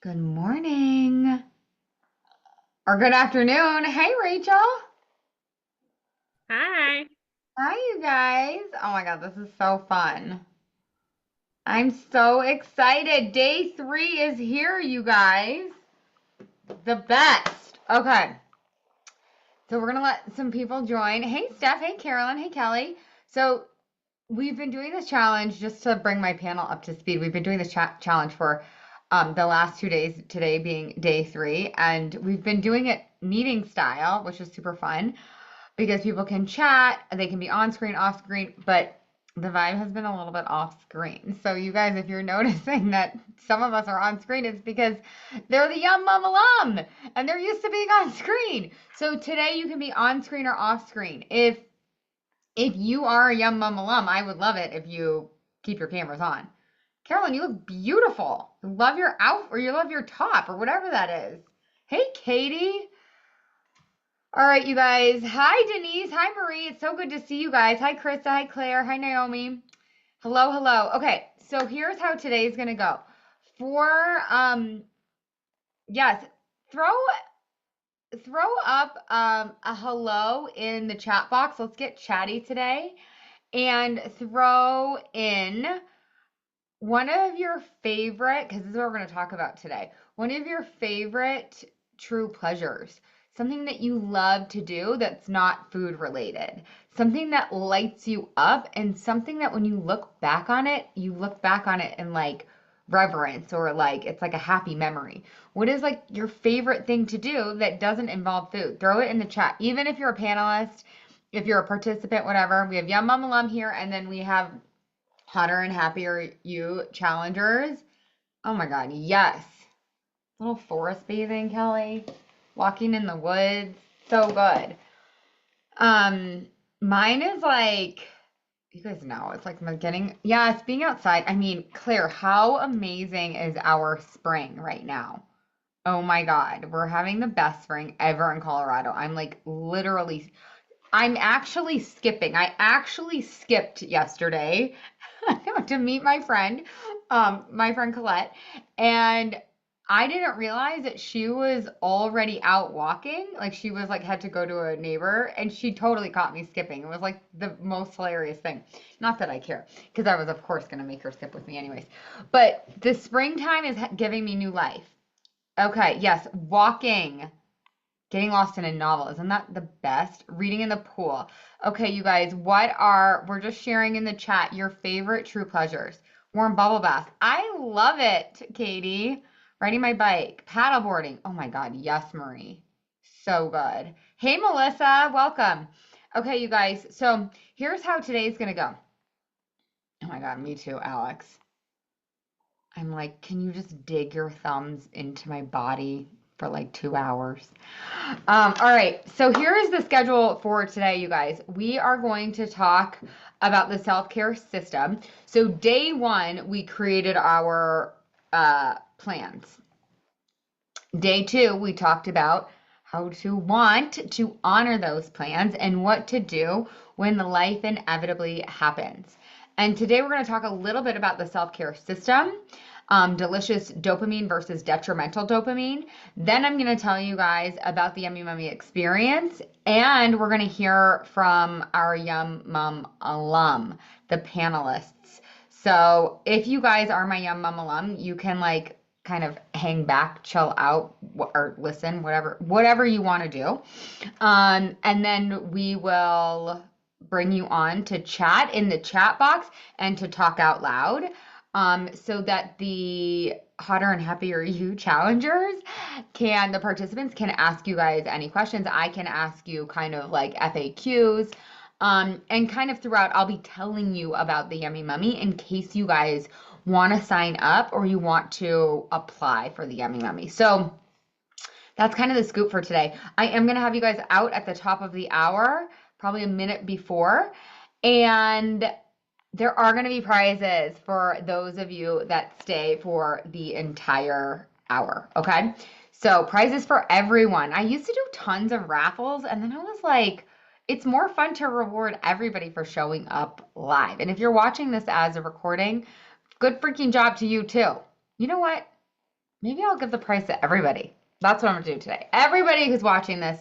Good morning or good afternoon. Hey, Rachel. Hi. Hi, you guys. Oh my God, this is so fun. I'm so excited. Day three is here, you guys. The best. Okay, so we're gonna let some people join. Hey, Steph. Hey, Carolyn. Hey, Kelly. So we've been doing this challenge just to bring my panel up to speed. We've been doing this challenge for the last 2 days, today being day three, and we've been doing it meeting style, which is super fun because people can chat, they can be on screen, off screen, but the vibe has been a little bit off screen. So you guys, if you're noticing that some of us are on screen, it's because they're the Yum Mum alum and they're used to being on screen. So today you can be on screen or off screen. If you are a Yum Mum alum, I would love it if you keep your cameras on. Carolyn, you look beautiful. I love your outfit or you love your top or whatever that is. Hey, Katie. All right, you guys. Hi, Denise. Hi, Marie. It's so good to see you guys. Hi, Krista. Hi, Claire. Hi, Naomi. Hello, hello. Okay, so here's how today's gonna go. For yes, throw throw up a hello in the chat box. Let's get chatty today. And throw in one of your favorite, because this is what we're going to talk about today, one of your favorite true pleasures, something that you love to do that's not food related, something that lights you up, and something that when you look back on it, you look back on it in like reverence or like it's like a happy memory. What is like your favorite thing to do that doesn't involve food? Throw it in the chat. Even if you're a panelist, if you're a participant, whatever. We have Yum Mum Alum here, and then we have Hotter and Happier You challengers. Oh my God, yes. Little forest bathing, Kelly. Walking in the woods. So good. Um, Mine is like, you guys know, it's like getting, yeah, it's being outside. I mean, Claire, how amazing is our spring right now? Oh my God, we're having the best spring ever in Colorado. I'm like literally, I'm actually skipping. I actually skipped yesterday to meet my friend Colette, and I didn't realize that she was already out walking. Like she was like had to go to a neighbor, and she totally caught me skipping. It was like the most hilarious thing. Not that I care, because I was of course gonna make her skip with me anyways. But the springtime is giving me new life. Okay, yes, walking. Getting lost in a novel. Isn't that the best? Reading in the pool. Okay, you guys, we're just sharing in the chat your favorite true pleasures. Warm bubble bath. I love it, Katie. Riding my bike. Paddleboarding. Oh my God, yes, Marie. So good. Hey, Melissa, welcome. Okay, you guys, so here's how today's gonna go. Oh my God, me too, Alex. I'm like, can you just dig your thumbs into my body for like 2 hours? All right, so here is the schedule for today, you guys. We are going to talk about the self-care system. So day one, we created our plans. Day two, we talked about how to want to honor those plans and what to do when the life inevitably happens. And today we're going to talk a little bit about the self care system, delicious dopamine versus detrimental dopamine. Then I'm going to tell you guys about the Yummy Mummy experience, and we're going to hear from our Yum Mum alum, the panelists. So if you guys are my Yum Mum alum, you can like kind of hang back, chill out, or listen, whatever you want to do. And then we will bring you on to chat in the chat box and to talk out loud. So that the Hotter and Happier You challengers the participants can ask you guys any questions. I can ask you kind of like FAQs. And kind of throughout, I'll be telling you about the Yummy Mummy in case you guys want to sign up or you want to apply for the Yummy Mummy. So that's kind of the scoop for today. I am going to have you guys out at the top of the hour, probably a minute before. And there are going to be prizes for those of you that stay for the entire hour. Okay. So prizes for everyone. I used to do tons of raffles and then I was like, it's more fun to reward everybody for showing up live. And if you're watching this as a recording, good freaking job to you too. You know what? Maybe I'll give the price to everybody. That's what I'm gonna do today. Everybody who's watching this,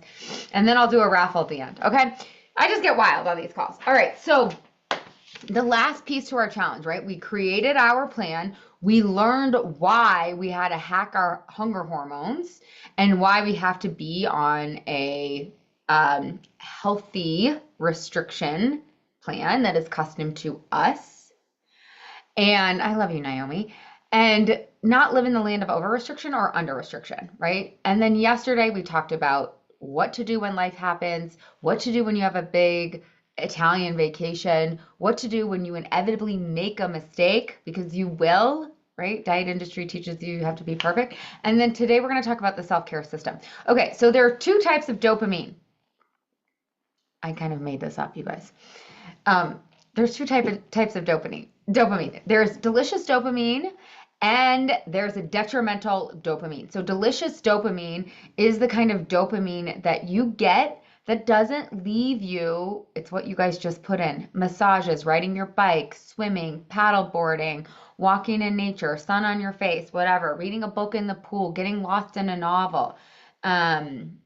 and then I'll do a raffle at the end. Okay? I just get wild on these calls. All right, so the last piece to our challenge, right? We created our plan. We learned why we had to hack our hunger hormones and why we have to be on a healthy restriction plan that is custom to us. And I love you, Naomi. And not live in the land of over restriction or under restriction, right? And then yesterday we talked about what to do when life happens, what to do when you have a big Italian vacation, what to do when you inevitably make a mistake, because you will, right? Diet industry teaches you have to be perfect. And then today we're going to talk about the self-care system. Okay, so there are two types of dopamine. I kind of made this up, you guys. There's two types of dopamine. There's delicious dopamine and there's a detrimental dopamine. So delicious dopamine is the kind of dopamine that you get that doesn't leave you. It's what you guys just put in: massages, riding your bike, swimming, paddle boarding, walking in nature, sun on your face, whatever, reading a book in the pool, getting lost in a novel, um,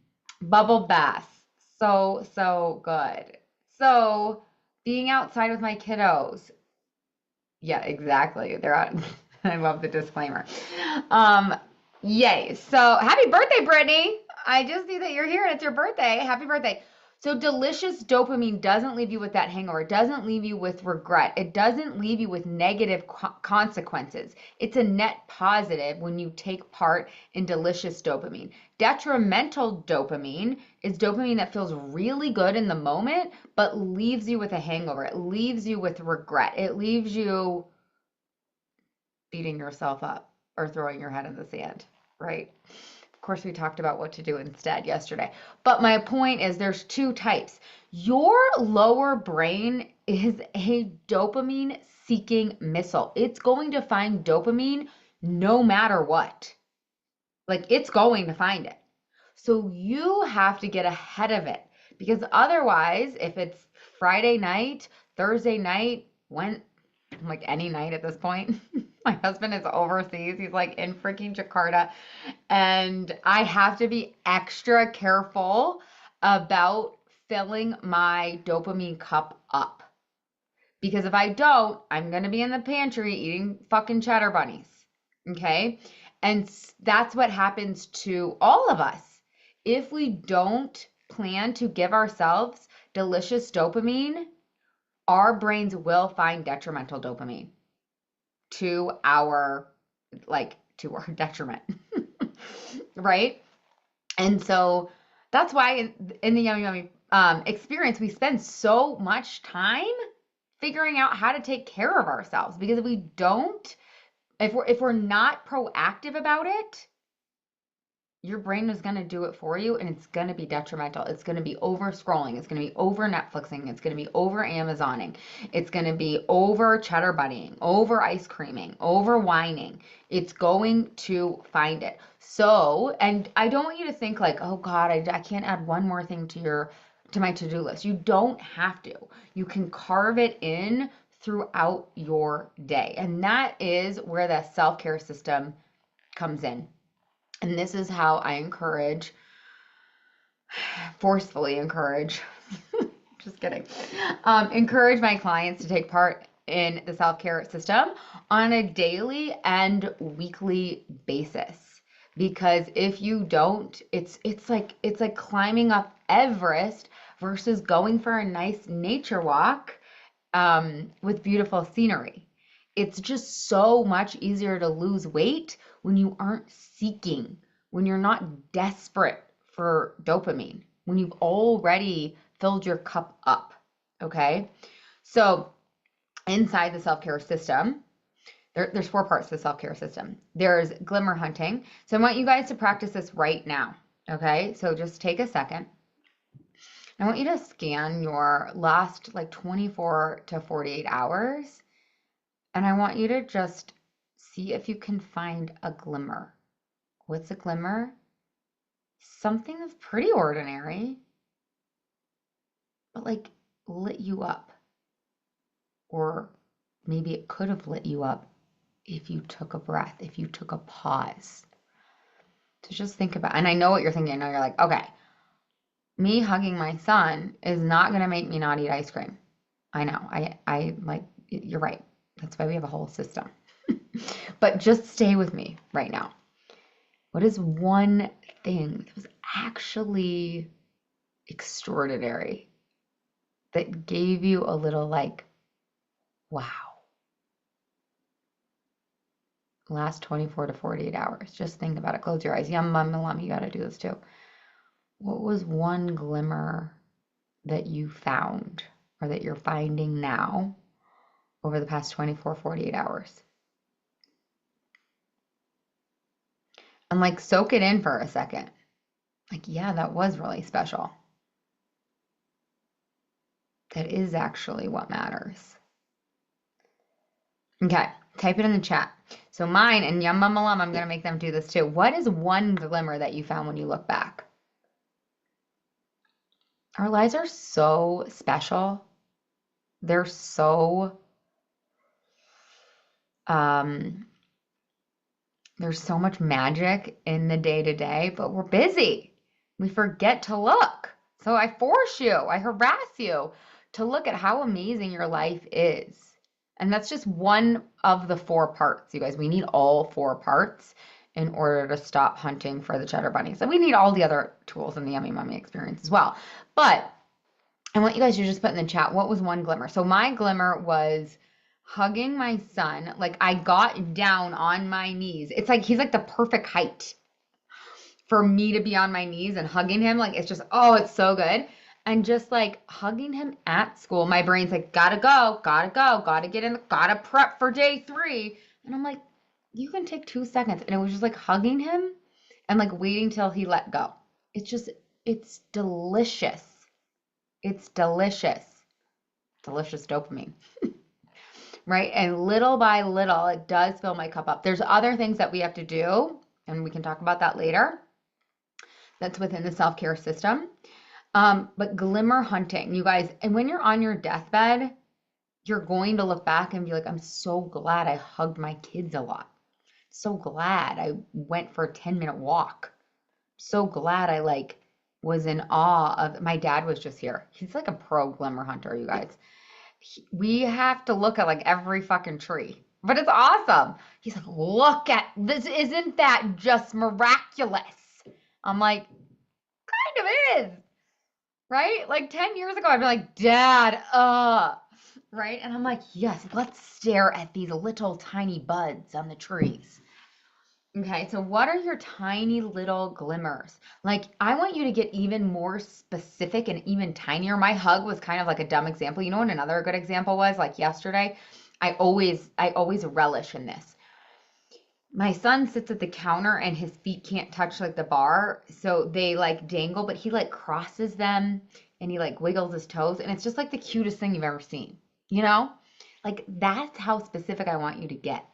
bubble baths. So good. So being outside with my kiddos. Yeah, exactly. They're out. I love the disclaimer. Um, Yay. So happy birthday, Brittany. I just see that you're here and it's your birthday. Happy birthday. So delicious dopamine doesn't leave you with that hangover. It doesn't leave you with regret. It doesn't leave you with negative consequences. It's a net positive when you take part in delicious dopamine. Detrimental dopamine is dopamine that feels really good in the moment, but leaves you with a hangover. It leaves you with regret. It leaves you beating yourself up or throwing your head in the sand, right? Of course, we talked about what to do instead yesterday. But my point is there's two types. Your lower brain is a dopamine seeking missile. It's going to find dopamine no matter what. Like, it's going to find it. So you have to get ahead of it, because otherwise, if it's Friday night, Thursday night, when like any night at this point, my husband is overseas. He's like in freaking Jakarta, and I have to be extra careful about filling my dopamine cup up. Because if I don't, I'm going to be in the pantry eating fucking cheddar bunnies. Okay? And that's what happens to all of us. If we don't plan to give ourselves delicious dopamine, our brains will find detrimental dopamine to our detriment. Right? And so that's why in the Yummy Yummy experience, we spend so much time figuring out how to take care of ourselves, because if we don't, if we're not proactive about it, your brain is going to do it for you, and it's going to be detrimental. It's going to be over scrolling. It's going to be over Netflixing. It's going to be over Amazoning. It's going to be over cheddar bunnying, over ice creaming, over whining. It's going to find it. So, and I don't want you to think like, oh God, I can't add one more thing to my to-do list. You don't have to. You can carve it in throughout your day. And that is where the self-care system comes in. And this is how I forcefully encourage, just kidding, encourage my clients to take part in the self-care system on a daily and weekly basis. Because if you don't, it's like climbing up Everest versus going for a nice nature walk with beautiful scenery. It's just so much easier to lose weight when you aren't seeking, when you're not desperate for dopamine, when you've already filled your cup up. Okay? So inside the self-care system, there's 4 parts to the self-care system. There's glimmer hunting. So I want you guys to practice this right now. Okay? So just take a second. I want you to scan your last 24 to 48 hours. And I want you to just see if you can find a glimmer. What's a glimmer? Something that's pretty ordinary, but lit you up. Or maybe it could have lit you up if you took a breath, if you took a pause. So just think about, and I know what you're thinking. I know you're like, okay, me hugging my son is not going to make me not eat ice cream. I know. I like, you're right. That's why we have a whole system. But just stay with me right now. What is one thing that was actually extraordinary that gave you a little like, wow, last 24 to 48 hours? Just think about it. Close your eyes. Yum, mum, lum, you got to do this too. What was one glimmer that you found or that you're finding now over the past 24, 48 hours? And like soak it in for a second. Like, yeah, that was really special. That is actually what matters. Okay, type it in the chat. So mine and Yum Mum Alum, I'm going to make them do this too. What is one glimmer that you found when you look back? Our lives are so special. They're so, um, there's so much magic in the day to day, but we're busy. We forget to look. So I force you, I harass you to look at how amazing your life is. And that's just one of the 4 parts, you guys. We need all 4 parts in order to stop hunting for the cheddar bunnies. And we need all the other tools in the Yummy Mummy experience as well. But I want you guys to just put in the chat, what was one glimmer? So my glimmer was hugging my son. Like I got down on my knees. It's like he's like the perfect height for me to be on my knees and hugging him. Like it's just, oh, it's so good. And just like hugging him at school, my brain's like, gotta go, gotta get in, gotta prep for day 3. And I'm like, you can take 2 seconds. And it was just like hugging him and like waiting till he let go. It's just, it's delicious. It's delicious. Delicious dopamine. Right? And little by little, it does fill my cup up. There's other things that we have to do, and we can talk about that later. That's within the self-care system. But glimmer hunting, you guys, and when you're on your deathbed, you're going to look back and be like, I'm so glad I hugged my kids a lot. So glad I went for a 10-minute walk. So glad I like was in awe of my dad was just here. He's like a pro glimmer hunter, you guys. We have to look at like every fucking tree. But it's awesome. He's like, look at this. Isn't that just miraculous? I'm like, kind of is. Right? Like 10 years ago, I'd be like, Dad, right? And I'm like, yes, let's stare at these little tiny buds on the trees. Okay, so what are your tiny little glimmers? Like, I want you to get even more specific and even tinier. My hug was kind of like a dumb example. You know what another good example was? Like yesterday, I always relish in this. My son sits at the counter and his feet can't touch like the bar, so they like dangle, but he like crosses them and he like wiggles his toes, and it's just like the cutest thing you've ever seen. You know? Like that's how specific I want you to get.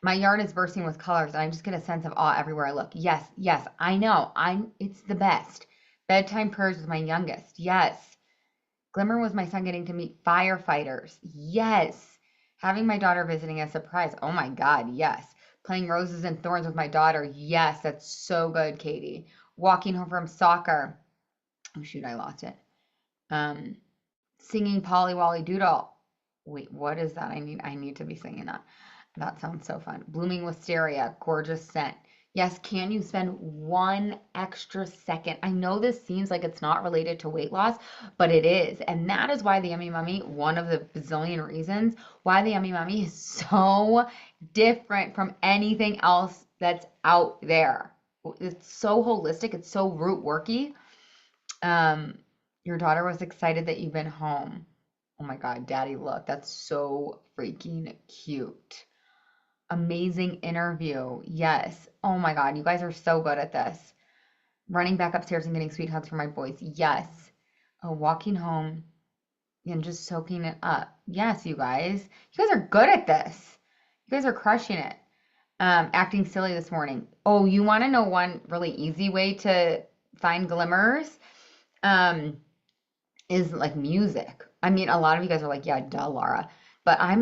My yard is bursting with colors, and I just get a sense of awe everywhere I look. Yes, yes, I know. It's the best. Bedtime prayers with my youngest. Yes. Glimmer was my son getting to meet firefighters. Yes. Having my daughter visiting as a surprise. Oh my God, yes. Playing roses and thorns with my daughter. Yes, that's so good, Katie. Walking home from soccer. Oh shoot, I lost it. Singing Polly Wolly Doodle. Wait, what is that? I need to be singing that. That sounds so fun. Blooming Wisteria, gorgeous scent. Yes, can you spend 1 extra second? I know this seems like it's not related to weight loss, but it is. And that is why the Yummy Mummy, one of the bazillion reasons why the Yummy Mummy is so different from anything else that's out there. It's so holistic, it's so root worky. Your daughter was excited that you've been home. Oh my God, Daddy, look, that's so freaking cute. Amazing interview. Yes. Oh my God, you guys are so good at this. Running back upstairs and getting sweet hugs from my boys. Yes. Oh, walking home and just soaking it up. Yes, you guys. You guys are good at this. You guys are crushing it. Acting silly this morning. Oh, you want to know one really easy way to find glimmers? Is like music. I mean, a lot of you guys are like, yeah, duh, Laura. but I'm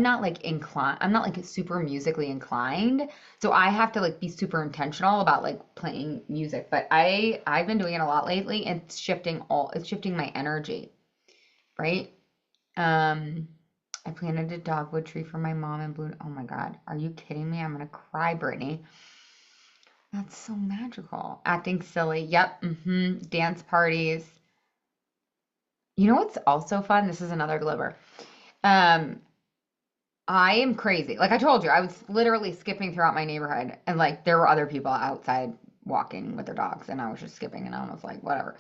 not like inclined, I'm not like super musically inclined. So I have to like be super intentional about like playing music. But I've been doing it a lot lately and it's shifting my energy, right? Um, I planted a dogwood tree for my mom and blue. Oh my God, are you kidding me? I'm gonna cry, Brittany. That's so magical. Acting silly. Yep. Dance parties. You know what's also fun? This is another glimmer. Um, I am crazy. Like I told you, I was literally skipping throughout my neighborhood and like there were other people outside walking with their dogs and I was just skipping and I was like, whatever.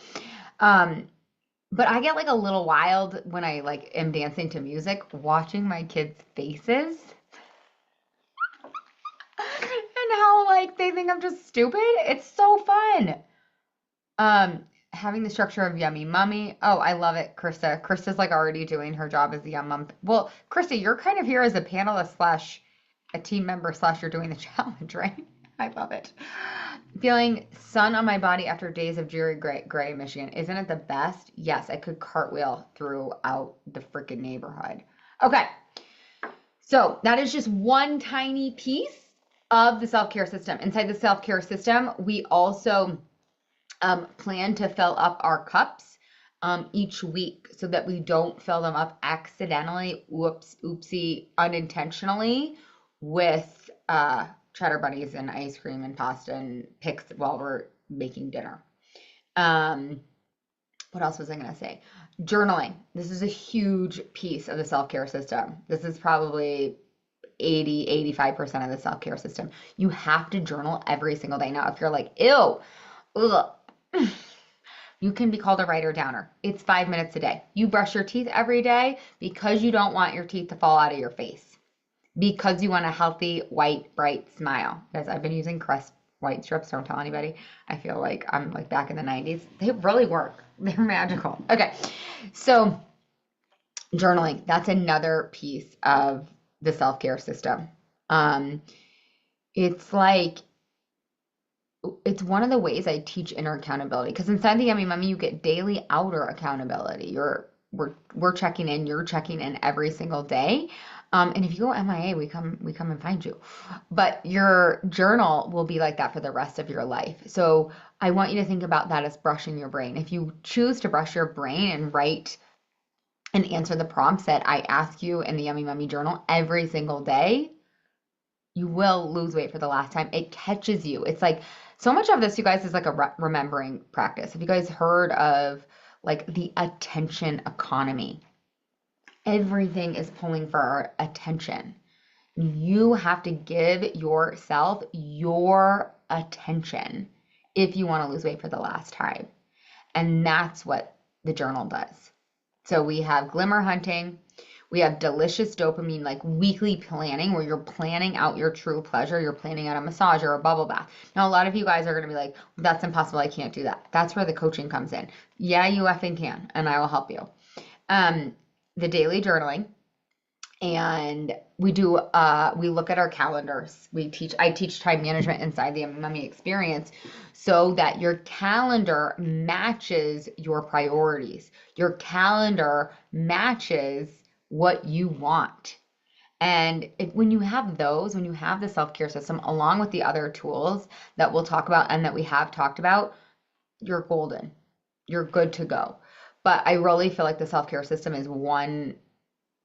Um, but I get like a little wild when I like am dancing to music, watching my kids' faces and how like they think I'm just stupid. It's so fun. Um, Having the structure of Yummy Mummy. Oh, I love it, Krista. Krista's like already doing her job as the Yum Mum. Well, Krista, you're kind of here as a panelist slash a team member slash you're doing the challenge, right? I love it. Feeling sun on my body after days of dreary gray, Michigan. Isn't it the best? Yes, I could cartwheel throughout the freaking neighborhood. Okay, so that is just one tiny piece of the self-care system. Inside the self-care system, we also plan to fill up our cups each week so that we don't fill them up accidentally, oopsie, unintentionally with cheddar bunnies and ice cream and pasta and picks while we're making dinner. Um, what else was I going to say? Journaling. This is a huge piece of the self-care system. This is probably 85% of the self-care system. You have to journal every single day. Now, if you're like, ew, ugh, you can be called a writer downer. It's 5 minutes a day. You brush your teeth every day because you don't want your teeth to fall out of your face. Because you want a healthy, white, bright smile. Guys, I've been using Crest white strips. Don't tell anybody. I feel like I'm like back in the 90s. They really work. They're magical. Okay. So journaling, that's another piece of the self-care system. Um, it's like it's one of the ways I teach inner accountability because inside the Yummy Mummy you get daily outer accountability. We're checking in, you're checking in every single day. And if you go MIA, we come and find you. But your journal will be like that for the rest of your life. So I want you to think about that as brushing your brain. If you choose to brush your brain and write and answer the prompts that I ask you in the Yummy Mummy journal every single day, you will lose weight for the last time. It catches you. It's like so much of this, you guys, is like a remembering practice. Have you guys heard of like the attention economy? Everything is pulling for our attention. You have to give yourself your attention if you want to lose weight for the last time. And that's what the journal does. So we have glimmer hunting. We have delicious dopamine, like weekly planning, where you're planning out your true pleasure. You're planning out a massage or a bubble bath. Now, a lot of you guys are going to be like, that's impossible. I can't do that. That's where the coaching comes in. Yeah, you effing can, and I will help you. The daily journaling, and we look at our calendars. I teach time management inside the Mummy experience so that your calendar matches your priorities. Your calendar matches what you want. And when you have those, when you have the self-care system along with the other tools that we'll talk about and that we have talked about, you're golden. You're good to go. But I really feel like the self-care system is one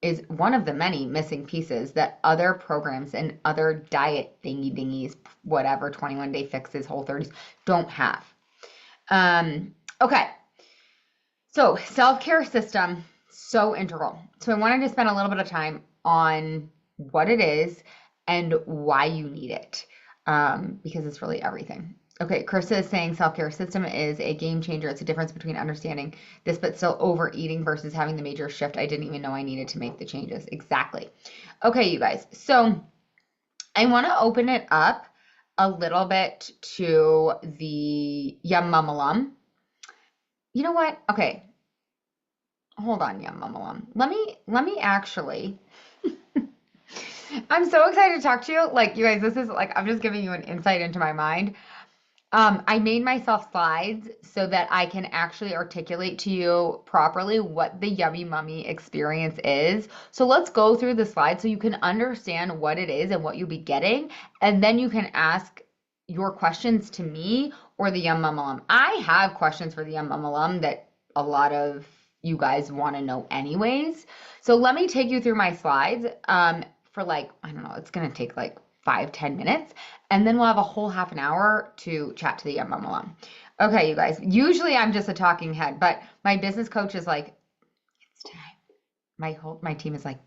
of the many missing pieces that other programs and other diet thingy dingies, whatever, 21 day fixes, Whole30s, don't have. Okay. So self-care system, so integral. So I wanted to spend a little bit of time on what it is and why you need it, because it's really everything. Okay, Krista is saying self-care system is a game changer. It's a difference between understanding this but still overeating versus having the major shift I didn't even know I needed to make the changes. Exactly. Okay, you guys. So I want to open it up a little bit to the Yum Mum. You know what? Okay, hold on, Yum Mum. Let me actually. I'm so excited to talk to you. Like, you guys, this is like I'm just giving you an insight into my mind. I made myself slides so that I can actually articulate to you properly what the Yummy Mummy experience is. So let's go through the slides so you can understand what it is and what you'll be getting, and then you can ask your questions to me or the Yum Mum alum. I have questions for the Yum Mum alum that a lot of you guys want to know anyways. So let me take you through my slides for like, I don't know, it's gonna take like 5-10 minutes, and then we'll have a whole half an hour to chat to the Yum Mum alum. Okay, you guys, usually I'm just a talking head, but my business coach is like, it's time. My team is like,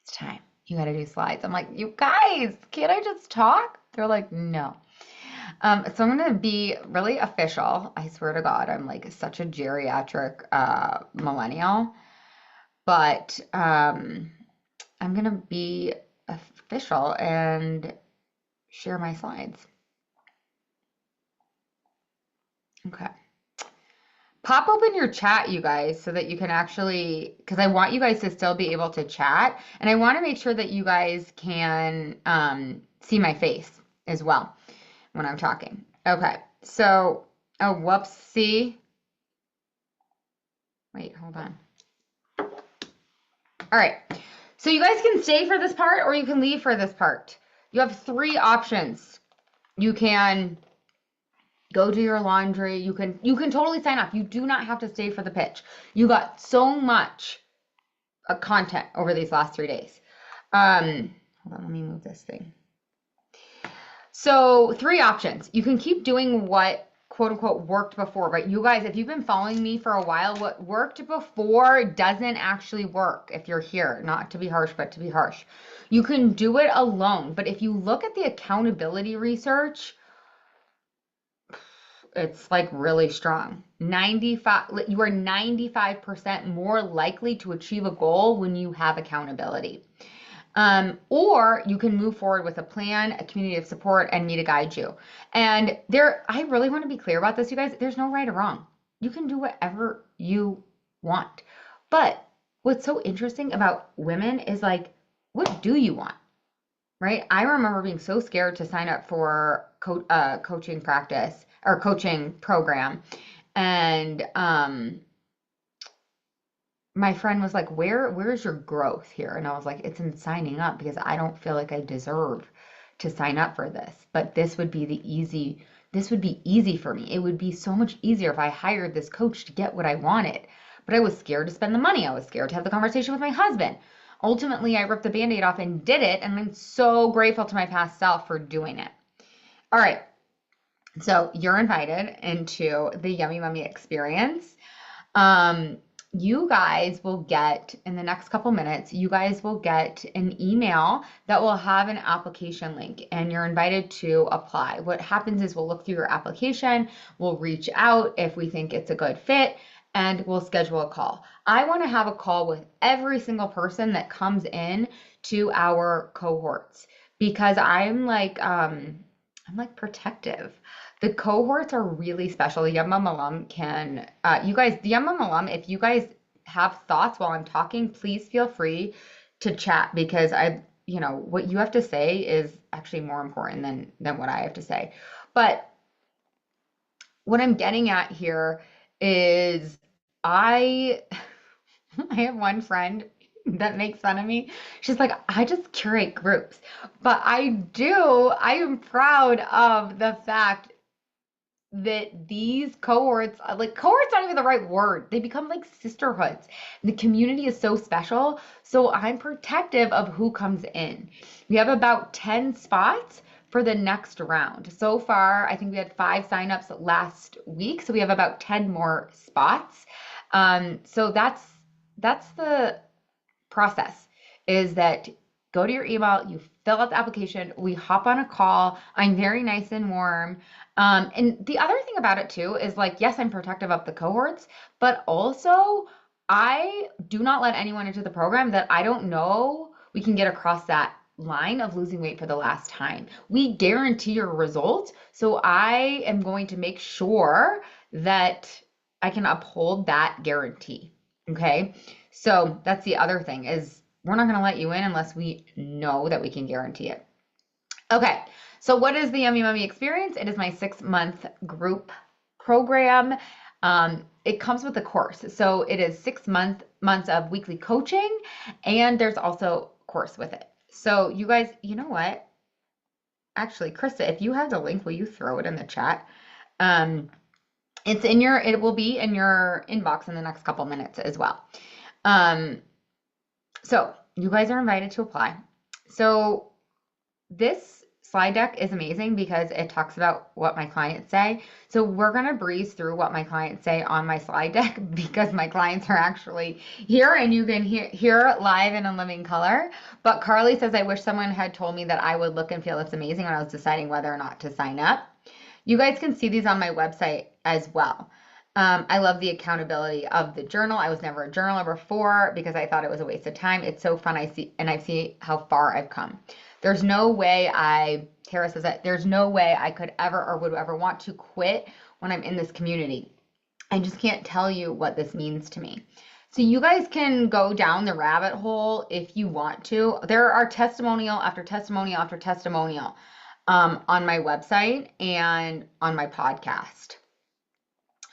it's time. You gotta do slides. I'm like, you guys, can't I just talk? They're like, no. So I'm gonna be really official. I swear to God, I'm like such a geriatric millennial, but I'm gonna be official and share my slides. Okay. Pop open your chat, you guys, so that you can actually, because I want you guys to still be able to chat, and I want to make sure that you guys can see my face as well when I'm talking. Okay, so, oh, whoopsie. Wait, hold on. All right, so you guys can stay for this part or you can leave for this part. You have 3 options. You can go do your laundry. You can totally sign off. You do not have to stay for the pitch. You got so much content over these last 3 days. Hold on, let me move this thing. So 3 options. You can keep doing what quote unquote worked before, but you guys, if you've been following me for a while, what worked before doesn't actually work if you're here. Not to be harsh, but to be harsh. You can do it alone, but if you look at the accountability research, it's like really strong. 95, you are 95% more likely to achieve a goal when you have accountability. Or you can move forward with a plan, a community of support, and me to guide you. And I really want to be clear about this, you guys. There's no right or wrong. You can do whatever you want. But what's so interesting about women is like, what do you want? Right? I remember being so scared to sign up for coaching practice or coaching program. And my friend was like, where's your growth here? And I was like, it's in signing up because I don't feel like I deserve to sign up for this. But this would be easy for me. It would be so much easier if I hired this coach to get what I wanted. But I was scared to spend the money. I was scared to have the conversation with my husband. Ultimately, I ripped the Band-Aid off and did it, and I'm so grateful to my past self for doing it. All right, so you're invited into the Yummy Mummy experience. You guys will get, in the next couple minutes, you guys will get an email that will have an application link, and you're invited to apply. What happens is we'll look through your application, we'll reach out if we think it's a good fit, and we'll schedule a call. I want to have a call with every single person that comes in to our cohorts because I'm like protective. The cohorts are really special. The Yum Mum alum can, you guys, the Yum Mum alum, if you guys have thoughts while I'm talking, please feel free to chat because what you have to say is actually more important than what I have to say. But what I'm getting at here is I I have one friend that makes fun of me. She's like, I just curate groups. But I am proud of the fact that these cohorts, like cohorts not even the right word. They become like sisterhoods. The community is so special. So I'm protective of who comes in. We have about 10 spots for the next round. So far, I think we had 5 signups last week. So we have about 10 more spots. So that's the process is that go to your email, you fill out the application, we hop on a call. I'm very nice and warm. And the other thing about it too is like, yes, I'm protective of the cohorts, but also I do not let anyone into the program that I don't know we can get across that line of losing weight for the last time. We guarantee your results. So I am going to make sure that I can uphold that guarantee. Okay. So that's the other thing is we're not going to let you in unless we know that we can guarantee it. Okay, so what is the Yummy Mummy experience? It is my 6 month group program. It comes with a course, so it is 6 months of weekly coaching, and there's also a course with it. So you guys, you know what? Actually, Krista, if you have the link, will you throw it in the chat? Um, it will be in your inbox in the next couple minutes as well. Um, so you guys are invited to apply. So this slide deck is amazing because it talks about what my clients say. So we're going to breeze through what my clients say on my slide deck because my clients are actually here and you can hear it live and in living color. But Carly says, I wish someone had told me that I would look and feel this amazing when I was deciding whether or not to sign up. You guys can see these on my website as well. I love the accountability of the journal. I was never a journaler before because I thought it was a waste of time. It's so fun. I see how far I've come. There's no way Tara says that there's no way I could ever or would ever want to quit when I'm in this community. I just can't tell you what this means to me. So you guys can go down the rabbit hole if you want to. There are testimonial after testimonial after testimonial on my website and on my podcast.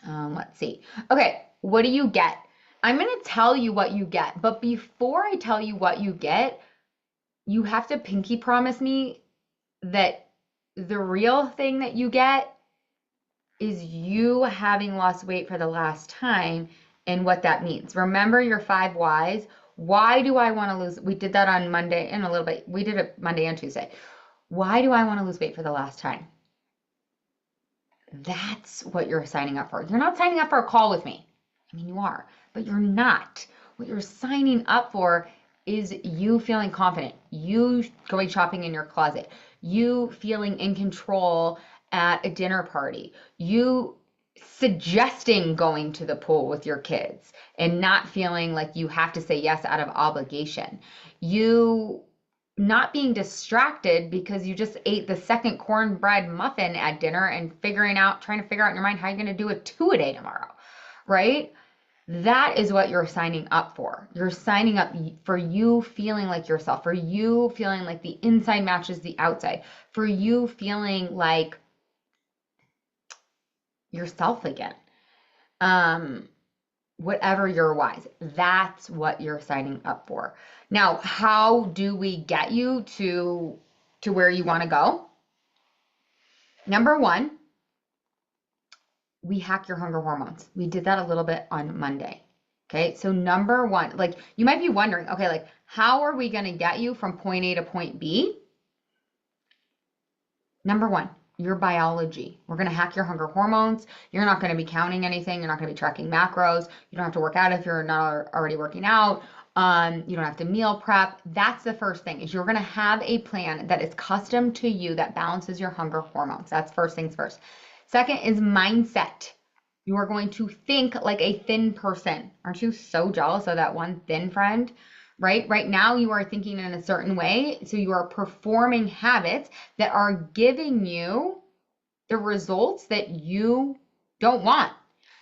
Let's see. Okay, what do you get? I'm going to tell you what you get, but before I tell you what you get, you have to pinky promise me that the real thing that you get is you having lost weight for the last time and what that means. Remember your 5 whys. Why do I want to lose? We did that on Monday and a little bit. We did it Monday and Tuesday. Why do I want to lose weight for the last time? That's what you're signing up for. You're not signing up for a call with me. I mean, you are, but you're not. What you're signing up for is you feeling confident, you going shopping in your closet, you feeling in control at a dinner party, you suggesting going to the pool with your kids and not feeling like you have to say yes out of obligation. You not being distracted because you just ate the second cornbread muffin at dinner and trying to figure out in your mind how you're going to do a 2-a-day tomorrow, right? That is what you're signing up for. You're signing up for you feeling like yourself, for you feeling like the inside matches the outside, for you feeling like yourself again. Whatever your whys, that's what you're signing up for. Now, how do we get you to where you want to go? Number one, we hack your hunger hormones. We did that a little bit on Monday. Okay, so number one, like you might be wondering, okay, like how are we going to get you from point A to point B? Number one, your biology. We're going to hack your hunger hormones. You're not going to be counting anything. You're not going to be tracking macros. You don't have to work out if you're not already working out. You don't have to meal prep. That's the first thing is you're going to have a plan that is custom to you that balances your hunger hormones. That's first things first. Second is mindset. You are going to think like a thin person. Aren't you so jealous of that one thin friend? Right? Right now, you are thinking in a certain way. So you are performing habits that are giving you the results that you don't want.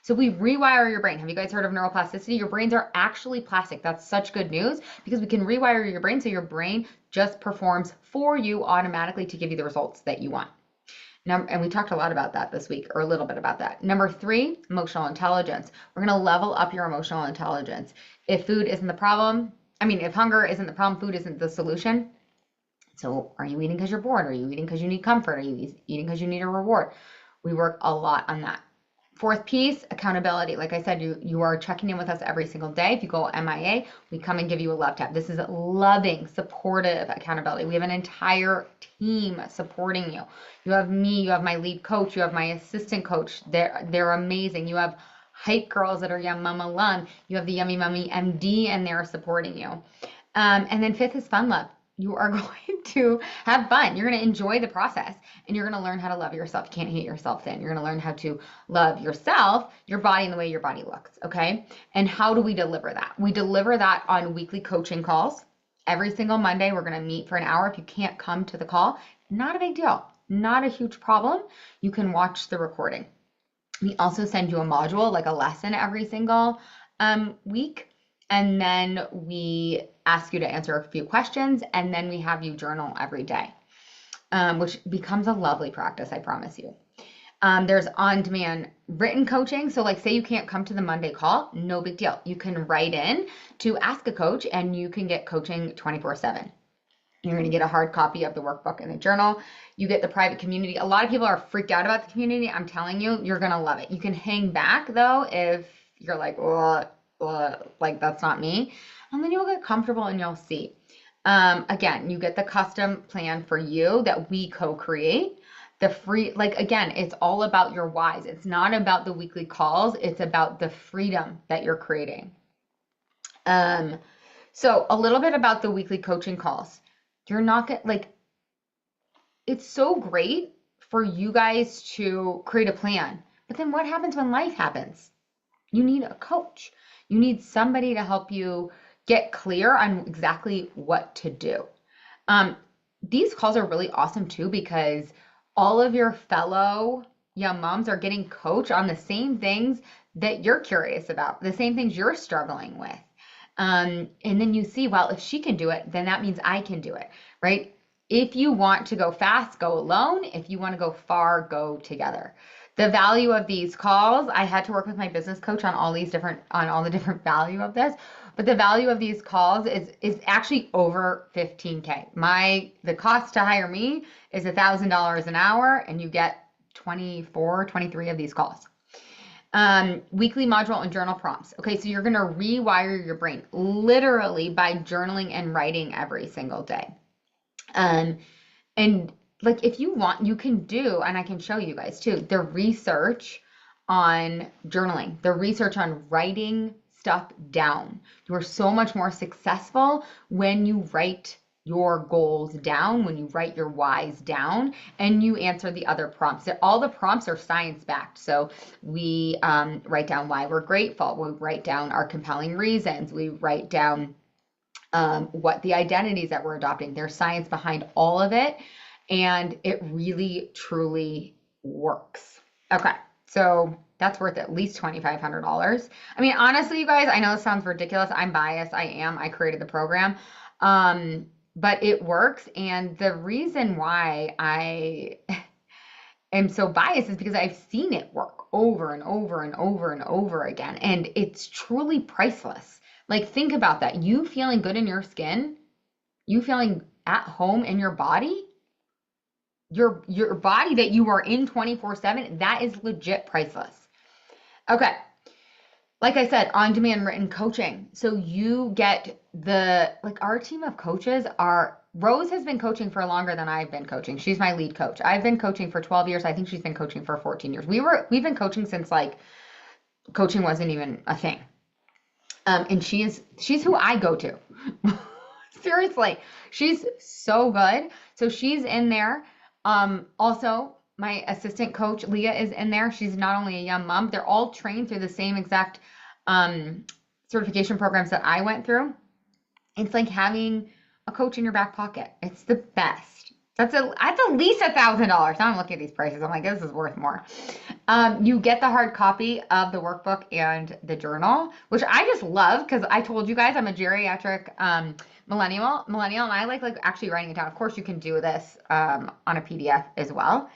So we rewire your brain. Have you guys heard of neuroplasticity? Your brains are actually plastic. That's such good news because we can rewire your brain so your brain just performs for you automatically to give you the results that you want. And we talked a lot about that this week, or a little bit about that. Number 3, emotional intelligence. We're going to level up your emotional intelligence. If food isn't the problem, if hunger isn't the problem, food isn't the solution. So are you eating because you're bored? Are you eating because you need comfort? Are you eating because you need a reward? We work a lot on that. 4th piece, accountability. Like I said, you are checking in with us every single day. If you go MIA, we come and give you a love tap. This is loving, supportive accountability. We have an entire team supporting you. You have me, you have my lead coach, you have my assistant coach. They're amazing. You have hype girls that are Yum Mama Lung. You have the Yummy Mummy MD, and they're supporting you. And then 5th is fun love. You are going to have fun. You're going to enjoy the process and you're going to learn how to love yourself. You can't hate yourself then. You're going to learn how to love yourself, your body, and the way your body looks. Okay. And how do we deliver that? We deliver that on weekly coaching calls. Every single Monday, we're going to meet for an hour. If you can't come to the call, not a big deal. Not a huge problem. You can watch the recording. We also send you a module, like a lesson every single week. And then we ask you to answer a few questions, and then we have you journal every day. which becomes a lovely practice, I promise you. There's on-demand written coaching. So like say you can't come to the Monday call, no big deal. You can write in to ask a coach and you can get coaching 24/7. You're going to get a hard copy of the workbook and the journal. You get the private community. A lot of people are freaked out about the community. I'm telling you, you're going to love it. You can hang back though if you're like, like that's not me. And then you'll get comfortable and you'll see. Again, you get the custom plan for you that we co-create. The free, like again, it's all about your whys. It's not about the weekly calls. It's about the freedom that you're creating. So a little bit about the weekly coaching calls. You're not gonna like, it's so great for you guys to create a plan. But then what happens when life happens? You need a coach. You need somebody to help you get clear on exactly what to do. These calls are really awesome too because all of your fellow young moms are getting coached on the same things that you're curious about, the same things you're struggling with. And then you see, well, if she can do it, then that means I can do it, right? If you want to go fast, go alone. If you want to go far, go together. The value of these calls, I had to work with my business coach on all the different value of this, but the value of these calls is actually over 15K. The cost to hire me is $1,000 an hour, and you get 23 of these calls. Weekly module and journal prompts. Okay, so you're going to rewire your brain literally by journaling and writing every single day. And like if you want, you can do, and I can show you guys too, the research on journaling, the research on writing stuff down. You are so much more successful when you write your goals down, when you write your whys down, and you answer the other prompts. All the prompts are science-backed. So we write down why we're grateful. We write down our compelling reasons. We write down what the identities that we're adopting. There's science behind all of it, and it really, truly works. Okay, so that's worth at least $2,500. I mean, honestly, you guys, I know this sounds ridiculous. I'm biased. I created the program. But it works. And the reason why I am so biased is because I've seen it work over and over and over and over again. And it's truly priceless. Like, think about that. You feeling good in your skin, you feeling at home in your body, your body that you are in 24/7, that is legit priceless. Okay. Like I said, on-demand written coaching. So you get our team of coaches Rose has been coaching for longer than I've been coaching. She's my lead coach. I've been coaching for 12 years. I think she's been coaching for 14 years. We've been coaching since like coaching wasn't even a thing. And she's who I go to. Seriously, she's so good. So she's in there. Also, my assistant coach, Leah, is in there. She's not only a young mom, they're all trained through the same exact certification programs that I went through. It's like having a coach in your back pocket. It's the best. That's at least $1,000. Now I'm looking at these prices. I'm like, this is worth more. You get the hard copy of the workbook and the journal, which I just love because I told you guys I'm a geriatric millennial, and I like actually writing it down. Of course, you can do this on a PDF as well,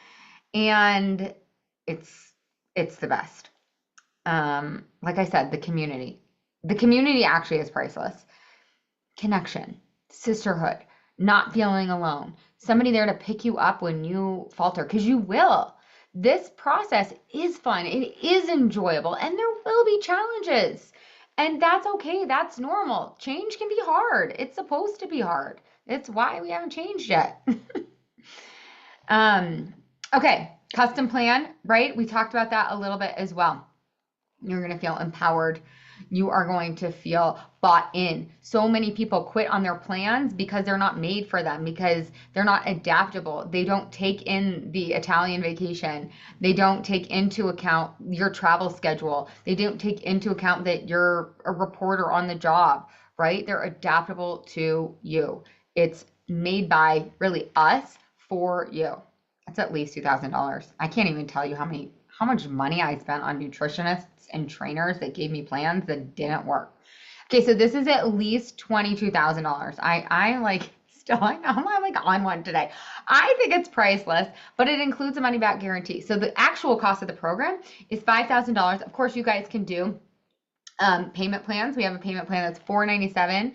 and it's the best. Like I said, the community actually is priceless. Connection, sisterhood, not feeling alone, somebody there to pick you up when you falter, because you will. This process is fun, it is enjoyable, and there will be challenges. And that's okay, that's normal. Change can be hard. It's supposed to be hard. It's why we haven't changed yet. Okay, custom plan, right? We talked about that a little bit as well. You're going to feel empowered. You are going to feel bought in. So many people quit on their plans because they're not made for them, because they're not adaptable. They don't take in the Italian vacation. They don't take into account your travel schedule. They don't take into account that you're a reporter on the job, right? They're adaptable to you. It's made by really us for you. That's at least $2,000. I can't even tell you how much money I spent on nutritionists and trainers that gave me plans that didn't work. Okay, so this is at least $22,000. I like still, I know I'm like on one today. I think it's priceless, but it includes a money back guarantee. So the actual cost of the program is $5,000. Of course, you guys can do payment plans. We have a payment plan that's $497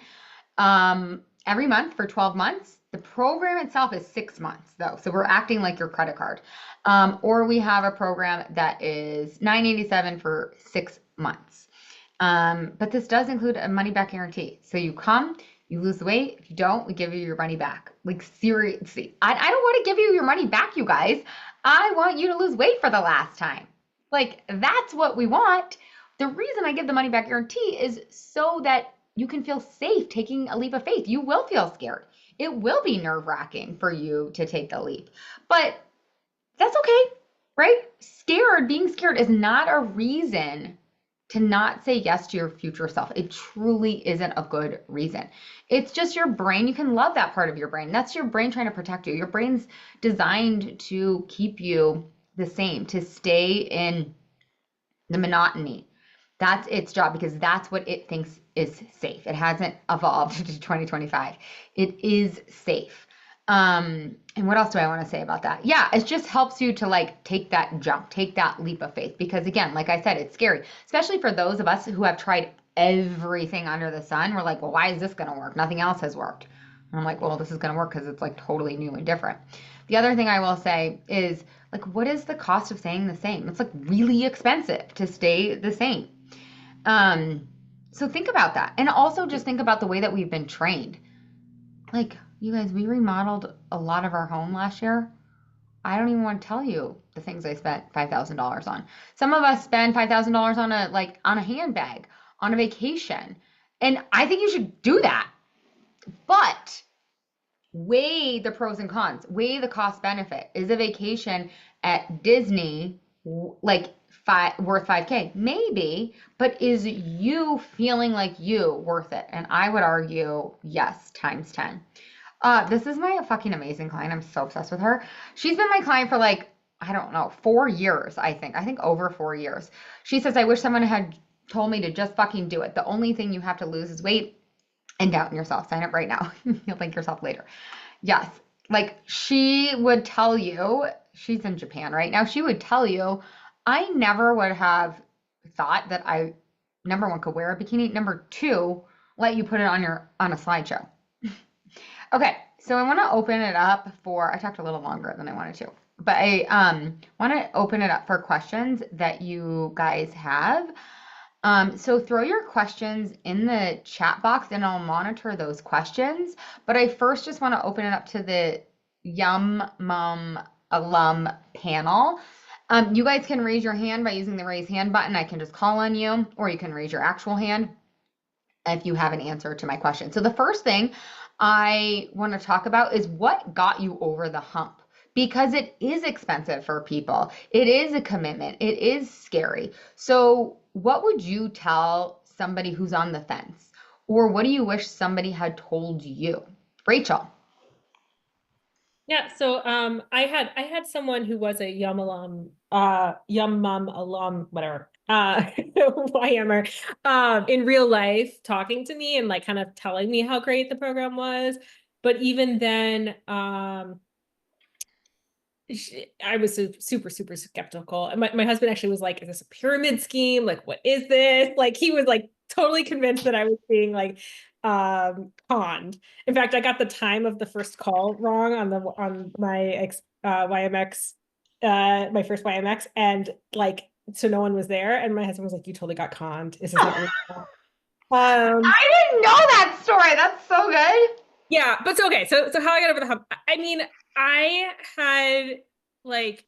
every month for 12 months. The program itself is 6 months though, so we're acting like your credit card. Or we have a program that is $987 for 6 months. But this does include a money back guarantee. So you come, you lose the weight. If you don't, we give you your money back. Like seriously, I don't want to give you your money back, you guys. I want you to lose weight for the last time. Like that's what we want. The reason I give the money back guarantee is so that you can feel safe taking a leap of faith. You will feel scared. It will be nerve wracking for you to take the leap, but that's okay, right? Being scared is not a reason to not say yes to your future self. It truly isn't a good reason. It's just your brain. You can love that part of your brain. That's your brain trying to protect you. Your brain's designed to keep you the same, to stay in the monotony. That's its job because that's what it thinks is safe. It hasn't evolved to 2025. It is safe. And what else do I want to say about that? Yeah, it just helps you to like take that jump, take that leap of faith. Because again, like I said, it's scary, especially for those of us who have tried everything under the sun. We're like, well, why is this going to work? Nothing else has worked. And I'm like, well, this is going to work because it's like totally new and different. The other thing I will say is like, what is the cost of staying the same? It's like really expensive to stay the same. So think about that. And also just think about the way that we've been trained. Like, you guys, we remodeled a lot of our home last year. I don't even want to tell you the things I spent $5,000 on. Some of us spend $5,000 on a handbag, on a vacation. And I think you should do that. But weigh the pros and cons, weigh the cost benefit. Is a vacation at Disney like worth 5K? Maybe, but is you feeling like you worth it? And I would argue yes, times 10. This is my fucking amazing client. I'm so obsessed with her. She's been my client for like, I don't know, 4 years, I think. I think over 4 years. She says, I wish someone had told me to just fucking do it. The only thing you have to lose is weight and doubt in yourself. Sign up right now. You'll thank yourself later. Yes. Like she would tell you, she's in Japan right now. She would tell you, I never would have thought that I, number one, could wear a bikini. Number two, let you put it on a slideshow. Okay, so I want to open it up for, I talked a little longer than I wanted to, but I want to open it up for questions that you guys have. So throw your questions in the chat box and I'll monitor those questions. But I first just want to open it up to the Yum Mom alum panel. You guys can raise your hand by using the raise hand button. I can just call on you, or you can raise your actual hand if you have an answer to my question. So the first thing I want to talk about is what got you over the hump, because it is expensive for people. It is a commitment. It is scary. So what would you tell somebody who's on the fence? Or what do you wish somebody had told you? Rachel. Yeah, so I had someone who was a Yum alum, Yum Mum alum, whatever, YMer, in real life talking to me and like kind of telling me how great the program was. But even then, I was super, super skeptical. And my husband actually was like, is this a pyramid scheme? Like, what is this? Like, he was like totally convinced that I was being like conned. In fact, I got the time of the first call wrong on my YMX, my first YMX, and like so no one was there. And my husband was like, you totally got conned. Is this not real? I didn't know that story. That's so good. Yeah, but so okay, so how I got over the hump. I mean, I had like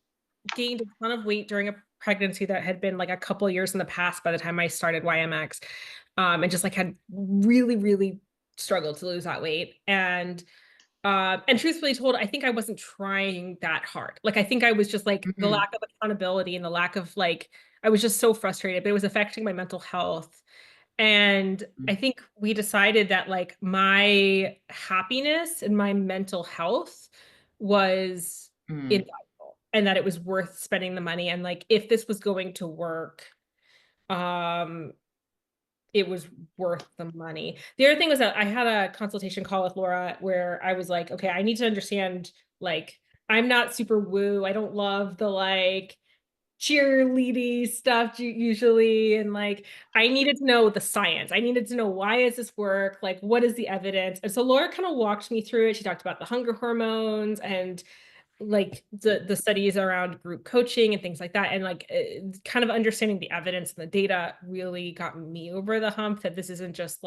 gained a ton of weight during a pregnancy that had been like a couple of years in the past by the time I started YMX. And just like had really, really struggled to lose that weight. And truthfully told, I think I wasn't trying that hard. Like I think I was just like the Mhm. lack of accountability and the lack of like I was just so frustrated, but it was affecting my mental health. And I think we decided that like my happiness and my mental health was Mhm. invaluable and that it was worth spending the money. And like if this was going to work, um, it was worth the money. The other thing was that I had a consultation call with Laura where I was like, okay, I need to understand, like, I'm not super woo. I don't love the like cheerleady stuff usually. And like, I needed to know the science. I needed to know, why does this work? Like, what is the evidence? And so Laura kind of walked me through it. She talked about the hunger hormones and like the studies around group coaching and things like that, and like kind of understanding the evidence and the data really got me over the hump that this isn't just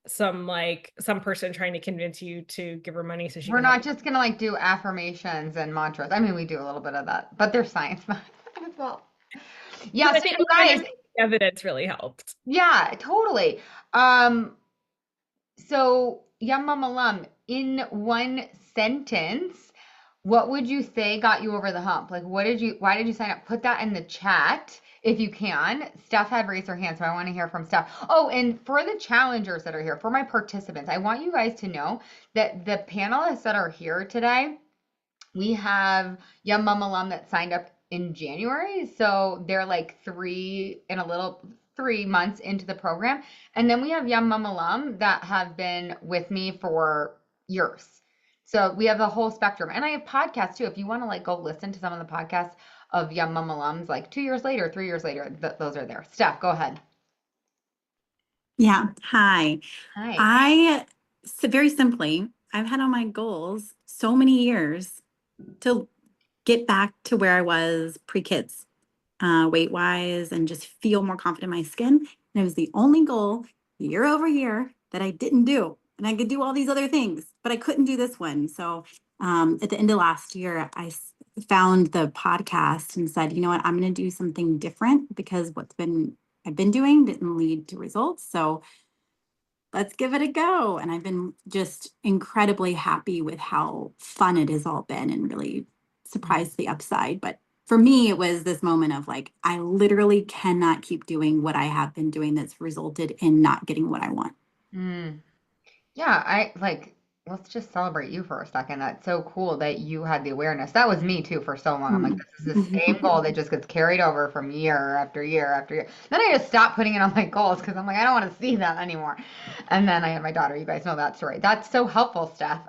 some person trying to convince you to give her money so she We're can have. not just gonna like do affirmations and mantras. I mean, we do a little bit of that, but there's science behind it as well. Yeah, But so I think you guys, understanding the evidence really helped. yeah, totally. Um, so Yum Mama Lum, in one sentence, what would you say got you over the hump? Like, why did you sign up? Put that in the chat if you can. Steph had raised her hand, so I want to hear from Steph. Oh, and for the challengers that are here, for my participants, I want you guys to know that the panelists that are here today, we have Yum Mama Alum that signed up in January. So they're like 3 months into the program. And then we have Yum Mama Alum that have been with me for years. So we have the whole spectrum. And I have podcasts too. If you want to like go listen to some of the podcasts of Yum Mama Alums, like 2 years later, 3 years later, those are there. Steph, go ahead. Yeah. Hi. Hi. So very simply, I've had on my goals so many years to get back to where I was pre-kids, weight-wise, and just feel more confident in my skin. And it was the only goal year over year that I didn't do. And I could do all these other things, but I couldn't do this one. So at the end of last year, found the podcast and said, you know what, I'm going to do something different because I've been doing didn't lead to results. So let's give it a go. And I've been just incredibly happy with how fun it has all been and really surprised the upside. But for me, it was this moment of like, I literally cannot keep doing what I have been doing that's resulted in not getting what I want. Mm. Yeah, I like, let's just celebrate you for a second. That's so cool that you had the awareness. That was me too for so long. I'm like, Mm. this is the same goal that just gets carried over from year after year after year. Then I just stopped putting it on my goals because I'm like, I don't want to see that anymore. And then I had my daughter. You guys know that story. That's so helpful, Steph.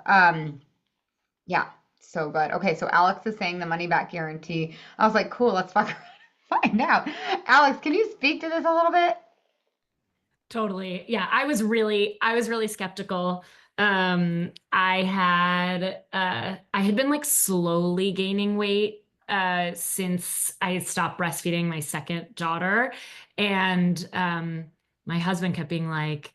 Yeah, so good. Okay, so Alex is saying the money back guarantee. I was like, cool, let's find out. Alex, can you speak to this a little bit? Totally. Yeah, I was really skeptical. I had been like slowly gaining weight since I had stopped breastfeeding my second daughter. And my husband kept being like,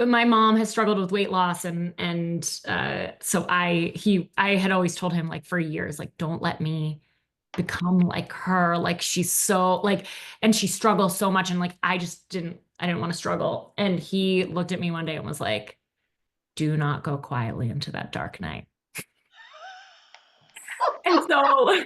my mom has struggled with weight loss and so I had always told him like for years, like, don't let me become like her. Like she's so like, and she struggles so much. And like, I didn't want to struggle. And he looked at me one day and was like, do not go quietly into that dark night. And so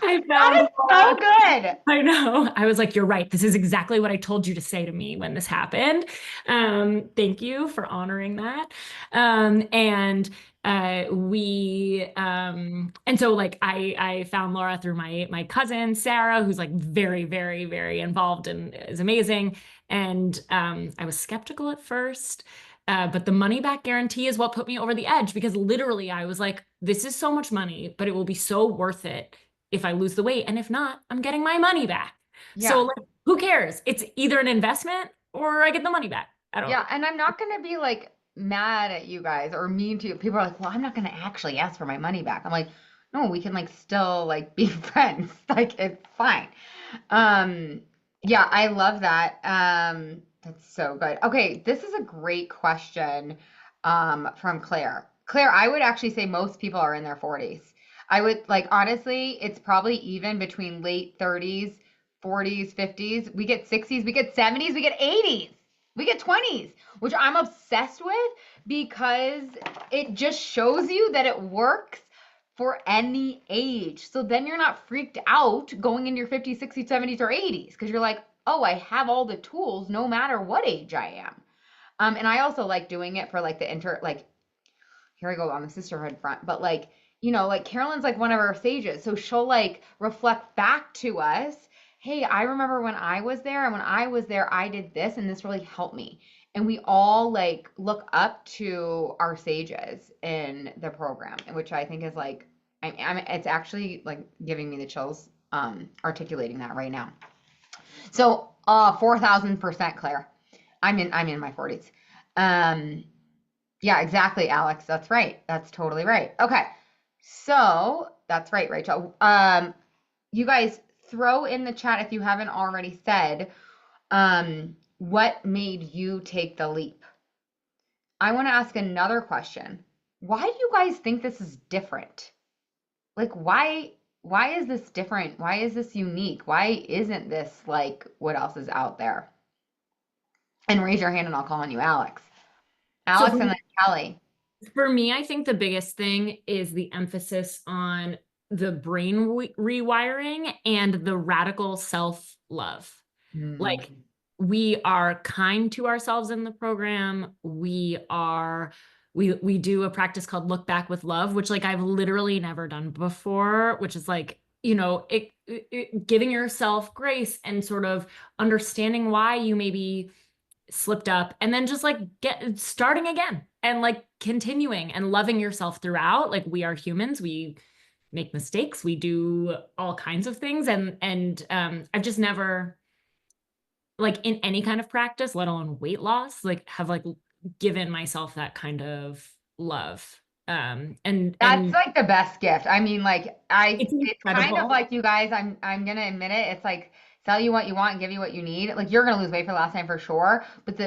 I That found is so good. I know. I was like, you're right. This is exactly what I told you to say to me when this happened. Thank you for honoring that. And and so like I found Laura through my cousin Sarah, who's like very, very, very involved and is amazing. And I was skeptical at first. But the money back guarantee is what put me over the edge because literally I was like, this is so much money, but it will be so worth it if I lose the weight. And if not, I'm getting my money back. So Yeah. like, who cares? It's either an investment or I get the money back. I don't. Yeah, and I'm not gonna be like mad at you guys or mean to you. People are like, well, I'm not gonna actually ask for my money back. I'm like, no, we can like still like be friends. Like it's fine. Um, yeah, I love that. That's so good. Okay, this is a great question from Claire. Claire, I would actually say most people are in their 40s. I would like honestly, it's probably even between late 30s, 40s, 50s. We get 60s, we get 70s, we get 80s. We get 20s, which I'm obsessed with because it just shows you that it works for any age. So then you're not freaked out going into your 50s, 60s, 70s, or 80s because you're like, oh, I have all the tools no matter what age I am. And I also like doing it for like like here I go on the sisterhood front, but like, like Carolyn's like one of our sages. So she'll like reflect back to us hey, I remember when I was there, and when I was there, I did this, and this really helped me. And we all like look up to our sages in the program, which I think is like, it's actually like giving me the chills, articulating that right now. So, 4,000%, Claire. I'm in my 40s. Um, yeah, exactly, Alex. That's right. That's totally right. Okay. So, that's right, Rachel. You guys throw in the chat if you haven't already said, what made you take the leap? I want to ask another question. Why do you guys think this is different? Like, why is this different? Why is this unique? Why isn't this like what else is out there? And raise your hand and I'll call on you, Alex. So Alex and then Kelly. for me, I think the biggest thing is the emphasis on the brain rewiring and the radical self-love. Like, we are kind to ourselves in the program. We do a practice called Look Back with Love, which like I've literally never done before, which is like, giving yourself grace and sort of understanding why you maybe slipped up, and then just like starting again and like continuing and loving yourself throughout. Like, we are humans, we make mistakes, we do all kinds of things, and I've just never, like, in any kind of practice, let alone weight loss, like have like given myself that kind of love. And That's like the best gift. I mean, like it's it's kind of incredible. like you guys, I'm gonna admit it. It's like sell you what you want and give you what you need. Like you're gonna lose weight for the last time for sure. But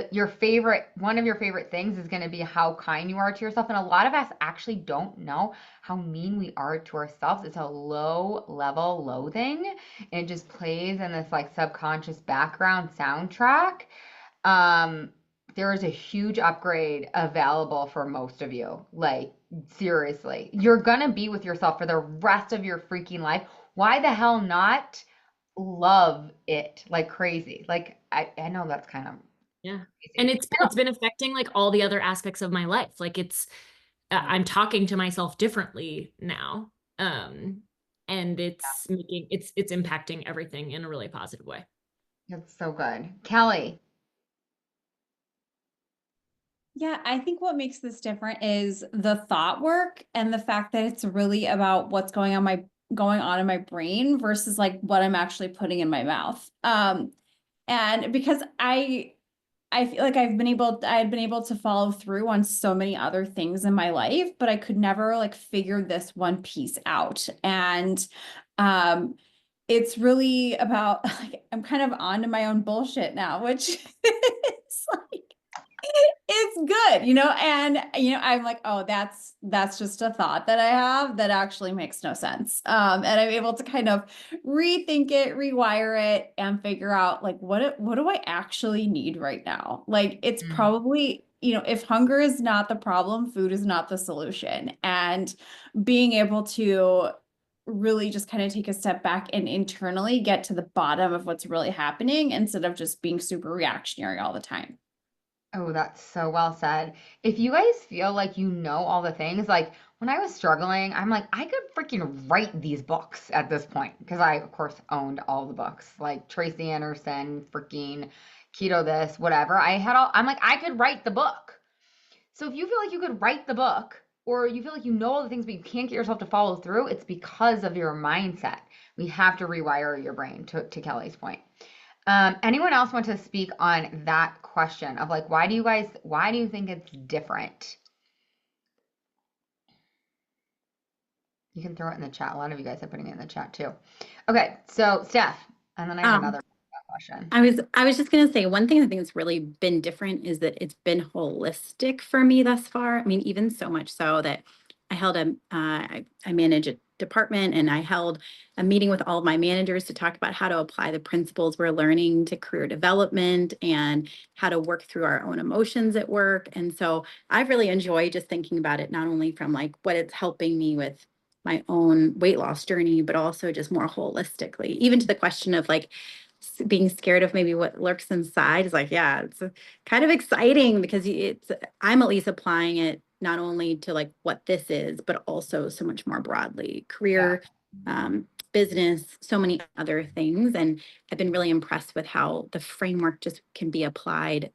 one of your favorite things is gonna be how kind you are to yourself. And a lot of us actually don't know how mean we are to ourselves. It's a low level loathing. And it just plays in this like subconscious background soundtrack. Um, there is a huge upgrade available for most of you. Like, seriously, you're gonna be with yourself for the rest of your freaking life. Why the hell not love it like crazy? Like, I know that's kind of Yeah. And crazy. it's been affecting like all the other aspects of my life. Like, I'm talking to myself differently now. And it's impacting everything in a really positive way. That's so good. Kelly. Yeah, I think what makes this different is the thought work and the fact that it's really about what's going on in my brain versus like what I'm actually putting in my mouth. And because I feel like I had been able to follow through on so many other things in my life, but I could never like figure this one piece out. And it's really about like I'm kind of onto my own bullshit now, which is like it's good, and I'm like, oh, that's just a thought that I have that actually makes no sense. And I'm able to kind of rethink it, rewire it, and figure out like what do I actually need right now? Like it's probably, if hunger is not the problem, food is not the solution. And being able to really just kind of take a step back and internally get to the bottom of what's really happening instead of just being super reactionary all the time. Oh, that's so well said. If you guys feel like you know all the things, like when I was struggling, I'm like, I could freaking write these books at this point because I, of course, owned all the books, like Tracy Anderson, freaking Keto this, whatever. I'm like, I could write the book. So if you feel like you could write the book or you feel like you know all the things, but you can't get yourself to follow through, it's because of your mindset. We have to rewire your brain, to Kelly's point. Anyone else want to speak on that question of like, why do you think it's different? You can throw it in the chat. A lot of you guys are putting it in the chat too. Okay, so Steph, and then I have another question. I was just gonna say one thing I think that's really been different is that it's been holistic for me thus far. I mean, even so much so that I held I manage a department and I held a meeting with all of my managers to talk about how to apply the principles we're learning to career development and how to work through our own emotions at work. And so I've really enjoyed just thinking about it, not only from like what it's helping me with my own weight loss journey, but also just more holistically, even to the question of like being scared of maybe what lurks inside is like, yeah, it's kind of exciting because I'm at least applying it not only to like what this is, but also so much more broadly career, business, so many other things. And I've been really impressed with how the framework just can be applied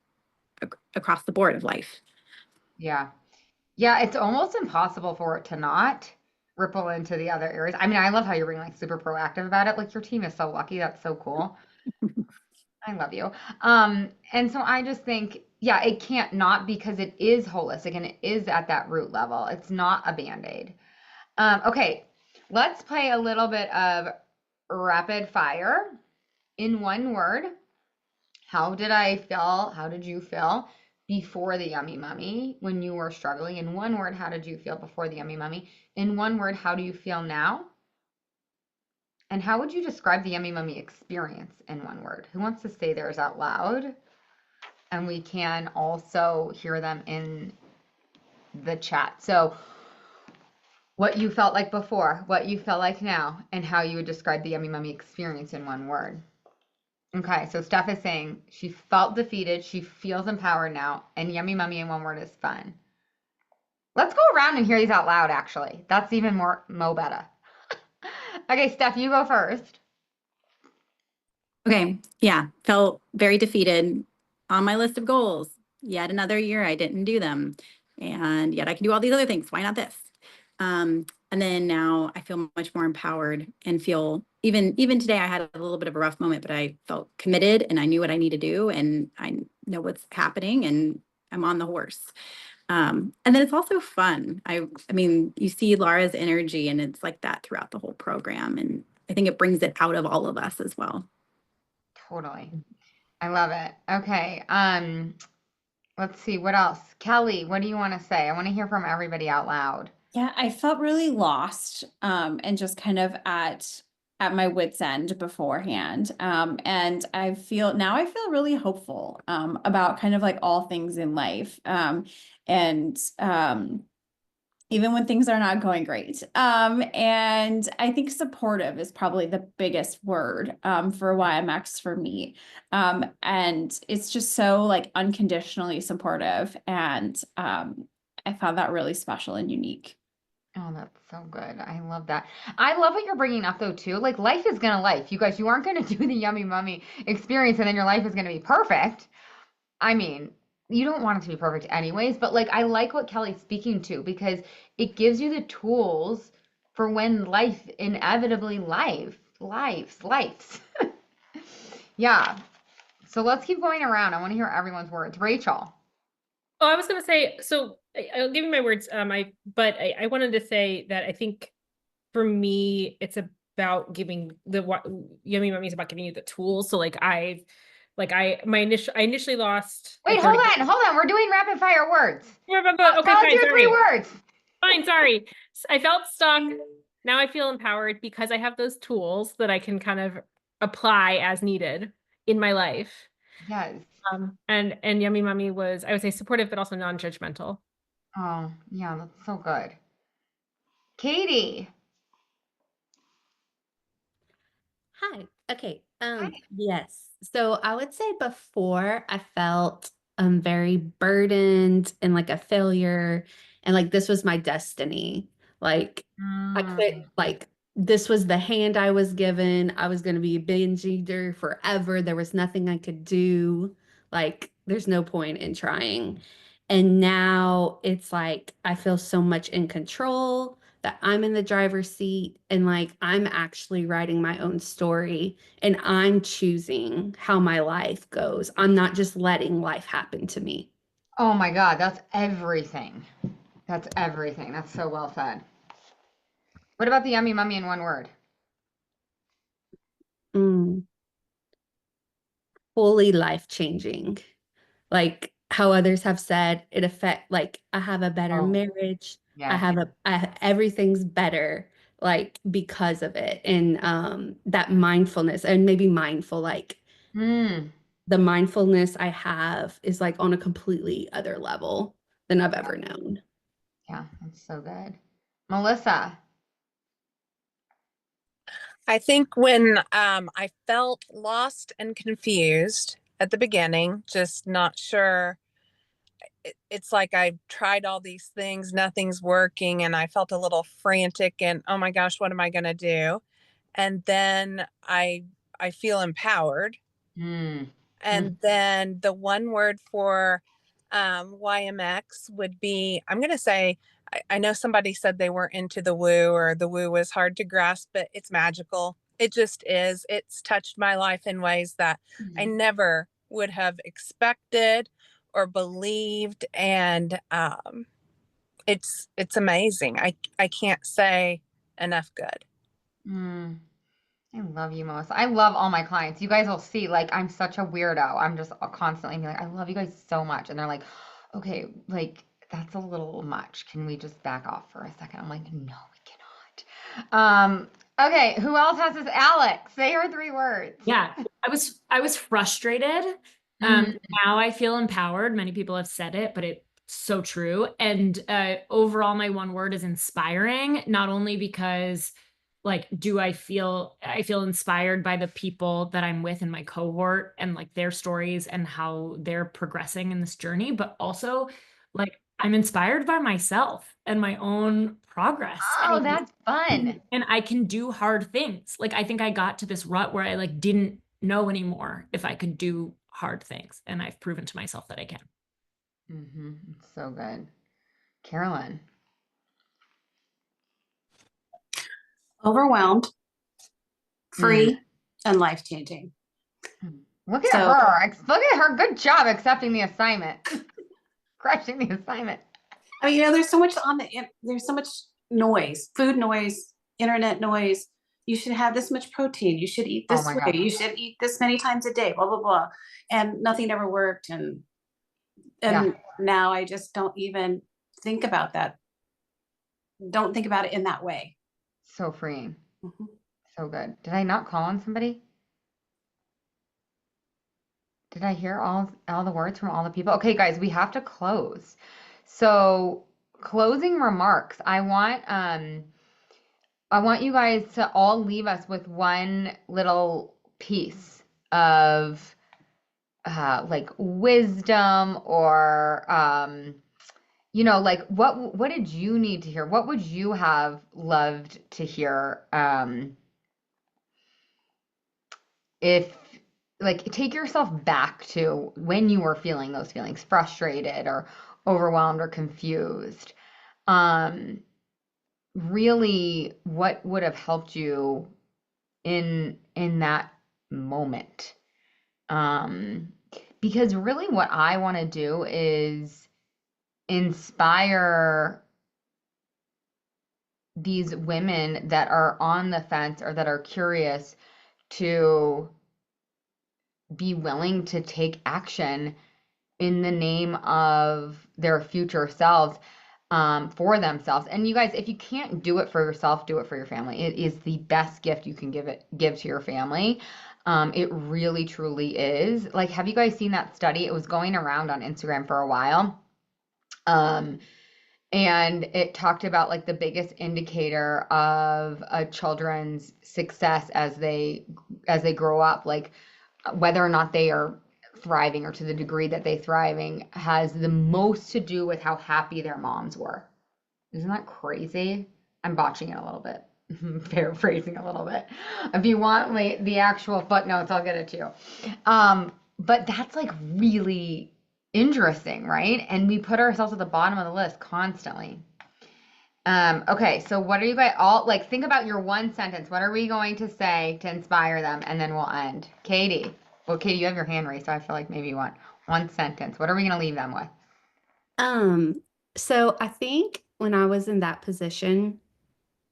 across the board of life. Yeah. Yeah, it's almost impossible for it to not ripple into the other areas. I mean, I love how you're being like super proactive about it. Like your team is so lucky. That's so cool. I love you. And so I just think, yeah, it can't not because it is holistic and it is at that root level. It's not a band-aid. Okay, let's play a little bit of rapid fire in one word. How did I feel? How did you feel before the Yummy Mummy when you were struggling? In one word, how did you feel before the Yummy Mummy? In one word, how do you feel now? And how would you describe the Yummy Mummy experience in one word? Who wants to say theirs out loud? And we can also hear them in the chat. So what you felt like before, what you felt like now, and how you would describe the Yummy Mummy experience in one word. Okay, so Steph is saying she felt defeated, she feels empowered now, and Yummy Mummy in one word is fun. Let's go around and hear these out loud, actually. That's even more better. Okay, Steph, you go first. Okay. Yeah. Felt very defeated on my list of goals. Yet another year I didn't do them. And yet I can do all these other things. Why not this? And then now I feel much more empowered and feel even today I had a little bit of a rough moment, but I felt committed and I knew what I need to do and I know what's happening and I'm on the horse. And then it's also fun. I mean, you see Laura's energy and it's like that throughout the whole program. And I think it brings it out of all of us as well. Totally. I love it. Okay. Let's see what else. Kelly, what do you want to say? I want to hear from everybody out loud. Yeah, I felt really lost, and just kind of at my wit's end beforehand. And I feel really hopeful, about kind of like all things in life. And even when things are not going great. And I think supportive is probably the biggest word, for YMX for me. And it's just so like unconditionally supportive. And, I found that really special and unique. Oh, that's so good. I love that. I love what you're bringing up though too. Like life is gonna life. You guys, you aren't gonna do the Yummy Mummy experience and then your life is gonna be perfect. I mean, you don't want it to be perfect anyways, but like I like what Kelly's speaking to because it gives you the tools for when life inevitably lives. Yeah. So let's keep going around. I want to hear everyone's words. Rachel. Oh, I was gonna say, so I'll give you my words. I wanted to say that I think for me, it's about giving Yummy Mummy is about giving you the tools. So I initially lost. Wait, hold on. We're doing rapid fire words. Okay, Tell us fine, your sorry. 3 words. Fine, sorry. I felt stuck. Now I feel empowered because I have those tools that I can kind of apply as needed in my life. Yes. And Yummy Mummy was, I would say, supportive, but also non-judgmental. Oh, yeah, that's so good. Katie. Hi. Okay. Hi. Yes. So I would say before I felt very burdened and like a failure and like this was my destiny. Like I could like this was the hand I was given. I was going to be a binge eater forever. There was nothing I could do. Like there's no point in trying. And now it's like I feel so much in control that I'm in the driver's seat and like I'm actually writing my own story and I'm choosing how my life goes. I'm not just letting life happen to me. Oh my God, that's everything. That's everything. That's so well said. What about the Yummy Mummy in one word? Fully life changing. Like how others have said, it affect like I have a better marriage. Yeah. Everything's better like because of it. And that mindfulness and maybe mindful like the mindfulness I have is like on a completely other level than I've ever known. Yeah, that's so good. Melissa. I think when I felt lost and confused at the beginning, just not sure. It's like I've tried all these things, nothing's working, and I felt a little frantic and oh my gosh, what am I going to do? and then I feel empowered. Mm. And then the one word for YMX would be, I'm going to say, I know somebody said they weren't into the woo, or the woo was hard to grasp, but it's magical. It just is. It's touched my life in ways that I never would have expected or believed. And it's amazing. I can't say enough good. Mm. I love you, Melissa. I love all my clients. You guys will see, like, I'm such a weirdo. I'm just constantly being like, I love you guys so much. And they're like, okay, like, that's a little much. Can we just back off for a second? I'm like, no, we cannot. Okay, who else has this? Alex, say her 3 words. Yeah, I was frustrated. Now I feel empowered. Many people have said it, but it's so true. And overall, my one word is inspiring, not only because like I feel inspired by the people that I'm with in my cohort and like their stories and how they're progressing in this journey, but also like I'm inspired by myself and my own progress. Oh, that's fun. And I can do hard things. Like I think I got to this rut where I like didn't know anymore if I could do hard things, and I've proven to myself that I can. It's so good. Carolyn. Overwhelmed, free, and life-changing. Look at So- her. Look at her. Good job accepting the assignment. Crushing the assignment. I mean, there's so much there's so much noise, food noise, internet noise. You should have this much protein. You should eat Oh this my way. God. You should eat this many times a day, blah, blah, blah. And nothing ever worked. And Yeah. now I just don't even think about that. Don't think about it in that way. So freeing. Mhm. So good. Did I not call on somebody? Did I hear all the words from all the people? Okay, guys, we have to close. So, closing remarks. I want you guys to all leave us with one little piece of like wisdom, or like what did you need to hear? What would you have loved to hear? If like take yourself back to when you were feeling those feelings, frustrated or overwhelmed or confused. Really, what would have helped you in that moment? Because really what I want to do is inspire these women that are on the fence or that are curious to be willing to take action in the name of their future selves, for themselves. And you guys, if you can't do it for yourself, do it for your family. It is the best gift you can give to your family. It really, truly is. Like, have you guys seen that study? It was going around on Instagram for a while. And it talked about like the biggest indicator of a children's success as they grow up, like whether or not they are thriving or to the degree that they're thriving, has the most to do with how happy their moms were. Isn't that crazy? I'm botching it a little bit. Paraphrasing a little bit. If you want the actual footnotes, I'll get it to you. But that's like really interesting, right? And we put ourselves at the bottom of the list constantly. Okay, so what are you guys all like? Think about your one sentence. What are we going to say to inspire them? And then we'll end. Katie. Well, Katie, you have your hand raised, so I feel like maybe you want one sentence. What are we going to leave them with? So I think when I was in that position,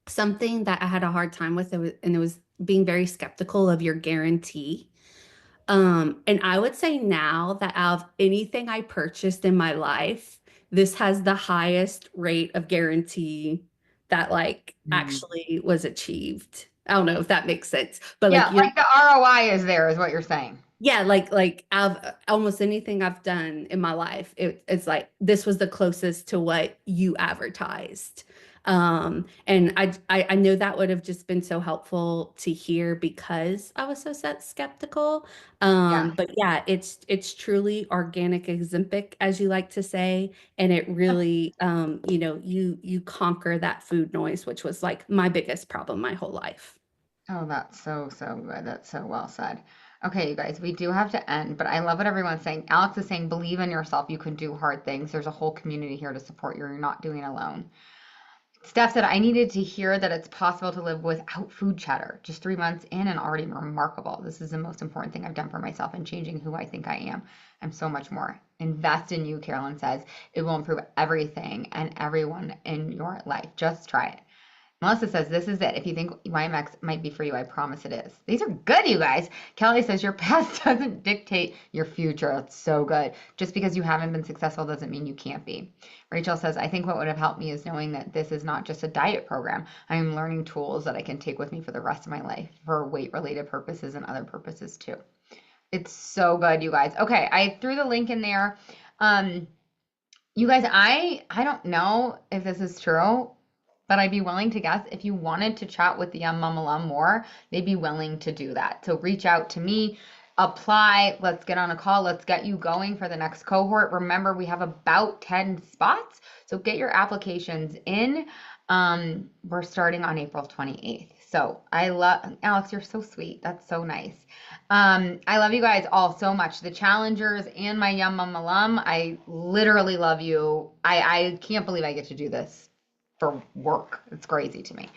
something that I had a hard time with, it was being very skeptical of your guarantee. And I would say now that out of anything I purchased in my life, this has the highest rate of guarantee that like actually was achieved. I don't know if that makes sense, but Yeah, like like the ROI is there, is what you're saying. yeah, like out of almost anything I've done in my life, it's like this was the closest to what you advertised. And I know that would have just been so helpful to hear because I was so skeptical. Yeah. But yeah, it's truly organic Ozempic, as you like to say, and it really you conquer that food noise, which was like my biggest problem my whole life. Oh, that's so, so good. That's so well said. Okay, you guys, we do have to end, but I love what everyone's saying. Alex is saying, believe in yourself. You can do hard things. There's a whole community here to support you. You're not doing it alone. Steph said, I needed to hear that it's possible to live without food chatter. Just 3 months in and already remarkable. This is the most important thing I've done for myself and changing who I think I am. I'm so much more. Invest in you, Carolyn says. It will improve everything and everyone in your life. Just try it. Melissa says, this is it. If you think YMX might be for you, I promise it is. These are good, you guys. Kelly says, your past doesn't dictate your future. That's so good. Just because you haven't been successful doesn't mean you can't be. Rachel says, I think what would have helped me is knowing that this is not just a diet program. I am learning tools that I can take with me for the rest of my life for weight-related purposes and other purposes too. It's so good, you guys. Okay, I threw the link in there. You guys, I don't know if this is true, but I'd be willing to guess if you wanted to chat with the Yum Mom alum more, they'd be willing to do that. So reach out to me, apply, let's get on a call, let's get you going for the next cohort. Remember, we have about 10 spots, so get your applications in. We're starting on April 28th. So I love, Alex, you're so sweet. That's so nice. I love you guys all so much. The challengers and my Yum Mom alum, I literally love you. I can't believe I get to do this for work. It's crazy to me.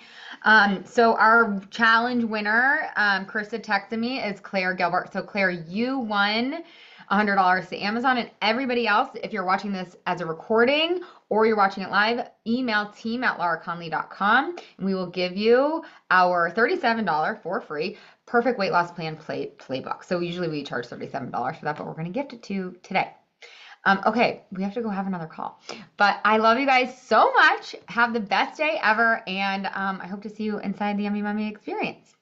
So our challenge winner, Krista texted me, is Claire Gilbert. So Claire, you won $100 to Amazon, and everybody else, if you're watching this as a recording or you're watching it live, email team@lauraconley.com and we will give you our $37 for free Perfect Weight Loss Plan playbook. So usually we charge $37 for that, but we're going to gift it to you today. Okay, we have to go have another call. But I love you guys so much. Have the best day ever, and I hope to see you inside the Yummy Mummy experience.